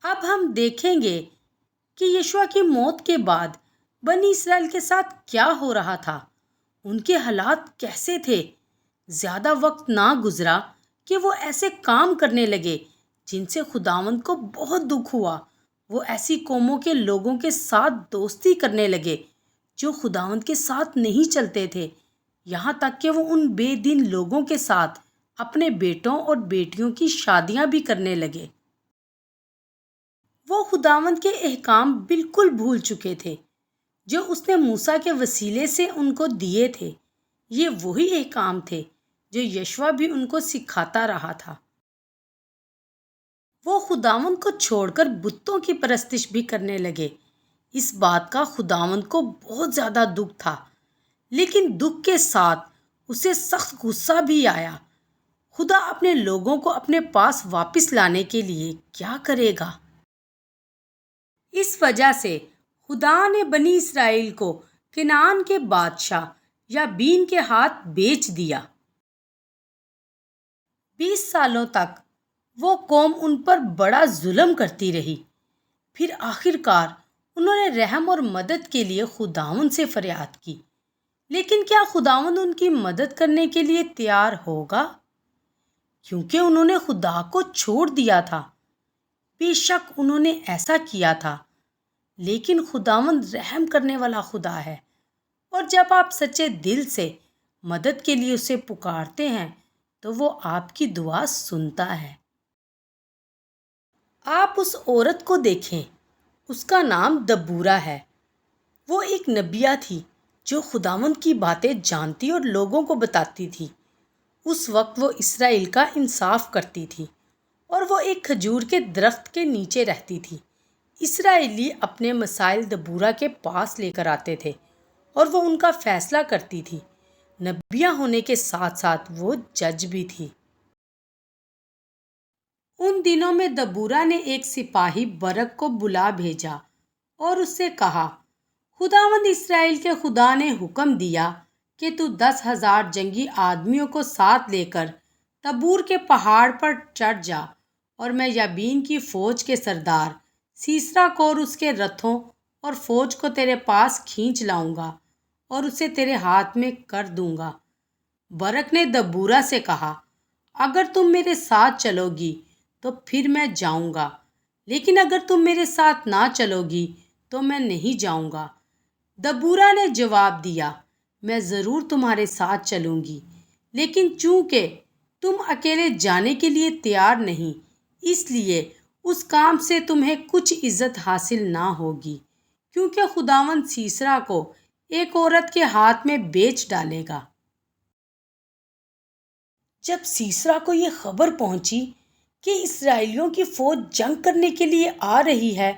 اب ہم دیکھیں گے کہ یشوع کی موت کے بعد بنی اسرائیل کے ساتھ کیا ہو رہا تھا، ان کے حالات کیسے تھے۔ زیادہ وقت نہ گزرا کہ وہ ایسے کام کرنے لگے جن سے خداوند کو بہت دکھ ہوا۔ وہ ایسی قوموں کے لوگوں کے ساتھ دوستی کرنے لگے جو خداوند کے ساتھ نہیں چلتے تھے، یہاں تک کہ وہ ان بے دین لوگوں کے ساتھ اپنے بیٹوں اور بیٹیوں کی شادیاں بھی کرنے لگے۔ وہ خداوند کے احکام بالکل بھول چکے تھے جو اس نے موسیٰ کے وسیلے سے ان کو دیے تھے۔ یہ وہی احکام تھے جو یشوع بھی ان کو سکھاتا رہا تھا۔ وہ خداوند کو چھوڑ کر بتوں کی پرستش بھی کرنے لگے۔ اس بات کا خداوند کو بہت زیادہ دکھ تھا، لیکن دکھ کے ساتھ اسے سخت غصہ بھی آیا۔ خدا اپنے لوگوں کو اپنے پاس واپس لانے کے لیے کیا کرے گا؟ اس وجہ سے خدا نے بنی اسرائیل کو کنعان کے بادشاہ یابین کے ہاتھ بیچ دیا۔ 20 سالوں تک وہ قوم ان پر بڑا ظلم کرتی رہی۔ پھر آخر کار انہوں نے رحم اور مدد کے لیے خداوند سے فریاد کی، لیکن کیا خداوند ان کی مدد کرنے کے لیے تیار ہوگا؟ کیونکہ انہوں نے خدا کو چھوڑ دیا تھا۔ بے شک انہوں نے ایسا کیا تھا، لیکن خداوند رحم کرنے والا خدا ہے، اور جب آپ سچے دل سے مدد کے لیے اسے پکارتے ہیں تو وہ آپ کی دعا سنتا ہے۔ آپ اس عورت کو دیکھیں، اس کا نام دبورہ ہے۔ وہ ایک نبیہ تھی جو خداوند کی باتیں جانتی اور لوگوں کو بتاتی تھی۔ اس وقت وہ اسرائیل کا انصاف کرتی تھی اور وہ ایک کھجور کے درخت کے نیچے رہتی تھی۔ اسرائیلی اپنے مسائل دبورہ کے پاس لے کر آتے تھے اور وہ ان کا فیصلہ کرتی تھی۔ نبیہ ہونے کے ساتھ ساتھ وہ جج بھی تھی۔ ان دنوں میں دبورہ نے ایک سپاہی برق کو بلا بھیجا اور اس سے کہا، خداوند اسرائیل کے خدا نے حکم دیا کہ تو 10,000 جنگی آدمیوں کو ساتھ لے کر تبور کے پہاڑ پر چڑھ جا، اور میں یابین کی فوج کے سردار سیسرا کو اور اس کے رتھوں اور فوج کو تیرے پاس کھینچ لاؤں گا اور اسے تیرے ہاتھ میں کر دوں گا۔ برق نے دبورہ سے کہا، اگر تم میرے ساتھ چلو گی تو پھر میں جاؤں گا، لیکن اگر تم میرے ساتھ نہ چلو گی تو میں نہیں جاؤں گا۔ دبورہ نے جواب دیا، میں ضرور تمہارے ساتھ چلوں گی، لیکن چونکہ تم اکیلے جانے کے لیے تیار نہیں، اس لیے اس کام سے تمہیں کچھ عزت حاصل نہ ہوگی، کیونکہ خداوند سیسرا کو ایک عورت کے ہاتھ میں بیچ ڈالے گا۔ جب سیسرا کو یہ خبر پہنچی کہ اسرائیلیوں کی فوج جنگ کرنے کے لیے آ رہی ہے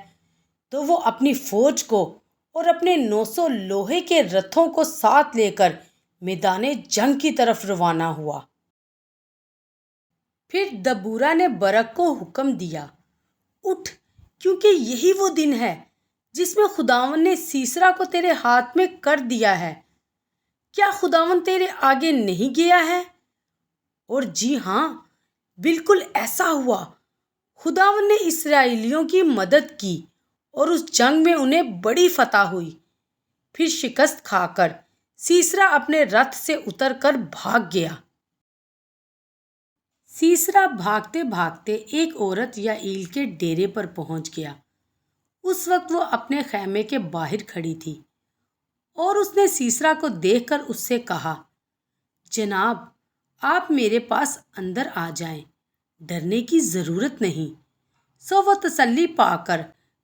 تو وہ اپنی فوج کو اور اپنے 900 لوہے کے رتھوں کو ساتھ لے کر میدان جنگ کی طرف روانہ ہوا۔ پھر دبورہ نے برق کو حکم دیا، اٹھ، کیونکہ یہی وہ دن ہے جس میں خداوند نے سیسرا کو تیرے ہاتھ میں کر دیا ہے۔ کیا خداوند تیرے آگے نہیں گیا ہے؟ اور جی ہاں، بالکل ایسا ہوا۔ خداوند نے اسرائیلیوں کی مدد کی اور اس جنگ میں انہیں بڑی فتح ہوئی۔ پھر شکست کھا کر سیسرا اپنے رتھ سے اتر کر بھاگ گیا۔ سیسرا بھاگتے بھاگتے ایک عورت یائیل کے ڈیرے پر پہنچ گیا۔ اس وقت وہ اپنے خیمے کے باہر کھڑی تھی اور اس نے سیسرا کو دیکھ کر اس سے کہا، جناب، آپ میرے پاس اندر آ جائیں، ڈرنے کی ضرورت نہیں۔ سو وہ تسلی پا کر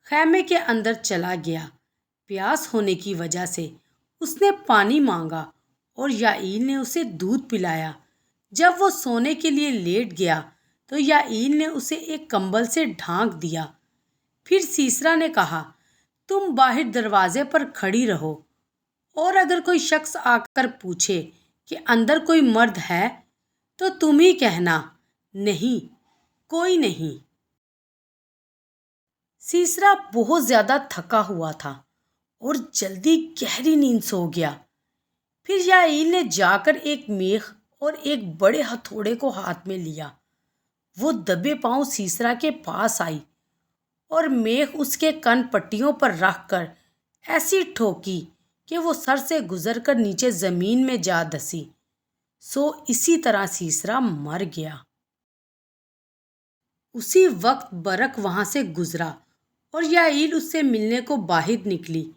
خیمے کے اندر چلا گیا۔ پیاس ہونے کی وجہ سے اس نے پانی مانگا اور یائیل نے اسے دودھ پلایا۔ جب وہ سونے کے لیے لیٹ گیا تو یائیل نے اسے ایک کمبل سے ڈھانک دیا۔ پھر سیسرا نے کہا، تم باہر دروازے پر کھڑی رہو، اور اگر کوئی شخص آ کر پوچھے کہ اندر کوئی مرد ہے تو تم ہی کہنا، نہیں، کوئی نہیں۔ سیسرا بہت زیادہ تھکا ہوا تھا اور جلدی گہری نیند سو گیا۔ پھر یائیل نے جا کر ایک میخ اور ایک بڑے ہتھوڑے کو ہاتھ میں لیا۔ وہ دبے پاؤں سیسرا کے پاس آئی اور میخ اس کے کن پٹیوں پر رکھ کر ایسی ٹھوکی کہ وہ سر سے گزر کر نیچے زمین میں جا دسی۔ سو اسی طرح سیسرا مر گیا۔ اسی وقت برق وہاں سے گزرا اور یائیل اس سے ملنے کو باہر نکلی۔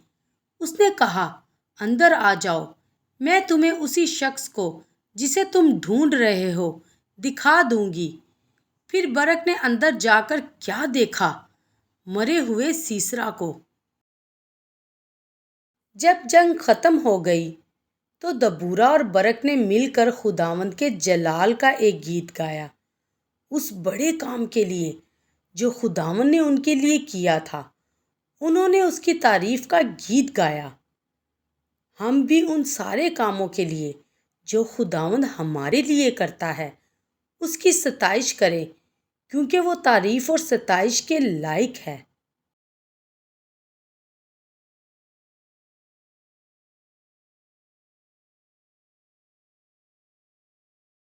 اس نے کہا، اندر آ جاؤ، میں تمہیں اسی شخص کو جسے تم ڈھونڈ رہے ہو دکھا دوں گی۔ پھر برق نے اندر جا کر کیا دیکھا؟ مرے ہوئے سیسرا کو۔ جب جنگ ختم ہو گئی تو دبورا اور برق نے مل کر خداوند کے جلال کا ایک گیت گایا، اس بڑے کام کے لیے جو خداوند نے ان کے لیے کیا تھا۔ انہوں نے اس کی تعریف کا گیت گایا۔ ہم بھی ان سارے کاموں کے لیے جو خداوند ہمارے لیے کرتا ہے اس کی ستائش کریں، کیونکہ وہ تعریف اور ستائش کے لائق ہے۔